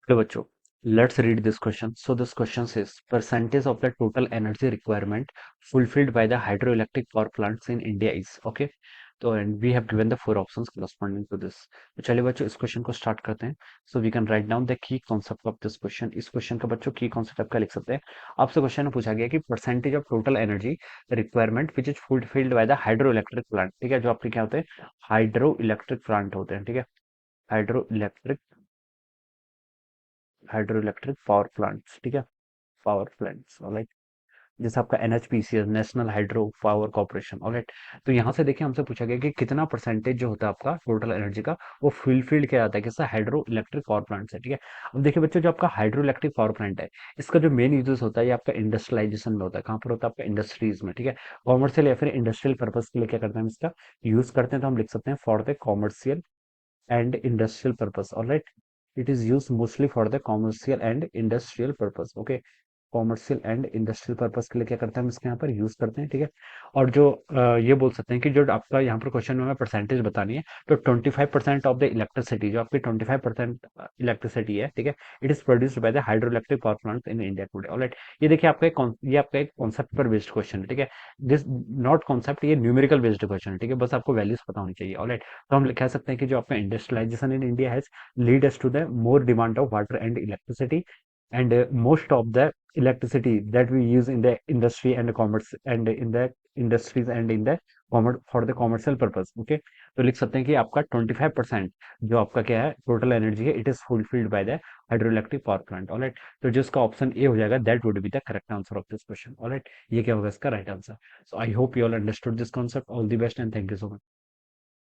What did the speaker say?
Okay, बच्चों, let's read this question. So this question says percentage of the total energy requirement fulfilled by the hydroelectric power plants in India is okay. तो and we have given the four options corresponding to this. तो चलिए बच्चों इस question को start करते हैं. So we can write down the key concept of this question. इस question का बच्चों की कॉन्सेप्ट आपका लिख सकते हैं. आपसे क्वेश्चन में पूछा गया कि percentage of total energy requirement which is fulfilled by the hydro electric plant. ठीक है, जो आपके क्या होते हैं, हाइड्रो इलेक्ट्रिक प्लांट होते हैं. ठीक है, hydro electric hydro electric power plants. ठीक है, पावर प्लांट्स. ऑलराइट, जैसे आपका NHPC national hydro power corporation. Alright, तो यहाँ से देखिए हमसे पूछा गया कि कितना परसेंटेज जो होता है आपका टोटल एनर्जी का वो फुलफिल्ड किया जाता है किससे, हाइड्रो इलेक्ट्रिक पावर प्लांट से. ठीक है, अब देखिए बच्चों, जो आपका हाइड्रो इलेक्ट्रिक पावर प्लांट है इसका जो मेन यूजेस होता है ये आपका इंडस्ट्रियलाइजेशन में होता है. कहाँ पर होता है, आपका इंडस्ट्रीज में. ठीक है, कॉमर्शियल या फिर इंडस्ट्रियल पर्पज के लिए क्या करते हैं हम इसका यूज करते हैं, तो हम लिख सकते हैं for the commercial and industrial purpose. All right, it is used mostly for the commercial and industrial purpose. Okay, commercial and industrial purpose के लिए क्या करते हैं हम इसके यहाँ पर यूज करते हैं. ठीक है, और जो ये बोल सकते हैं कि जो आपका यहाँ पर क्वेश्चन में हमें परसेंटेज बतानी है, तो 25% ऑफ द इलेक्ट्रिसिटी, जो आपकी 25% इलेक्ट्रिसिटी है, ठीक है, it is produced by the hydro electric power plant in India today. Alright, ये देखिए आपका ये आपका एक कॉन्सेप्ट पर बेस्ड क्वेश्चन है. ठीक है, दिस नॉट कॉन्सेप्ट, ये न्यूमेरिकल बेस्ड क्वेश्चन है. ठीक है, बस आपको वैल्यूज पता होनी चाहिए. ऑलराइट, तो हम कह सकते हैं कि जो आपका industrialisation in India has lead us to the more demand of water and electricity, and most of the electricity that we use in the industry and commerce and in the industries and in the commerce for the commercial purpose. Okay, तो लिख सकते हैं कि आपका 25% जो आपका क्या है टोटल एनर्जी है, it is fulfilled by the hydro electric power plant. Alright, तो जिसका ऑप्शन ए हो जाएगा, that would be the correct answer of this question. Alright, ये क्या होगा इसका right answer. So I hope you all understood this concept. All the best and thank you so much.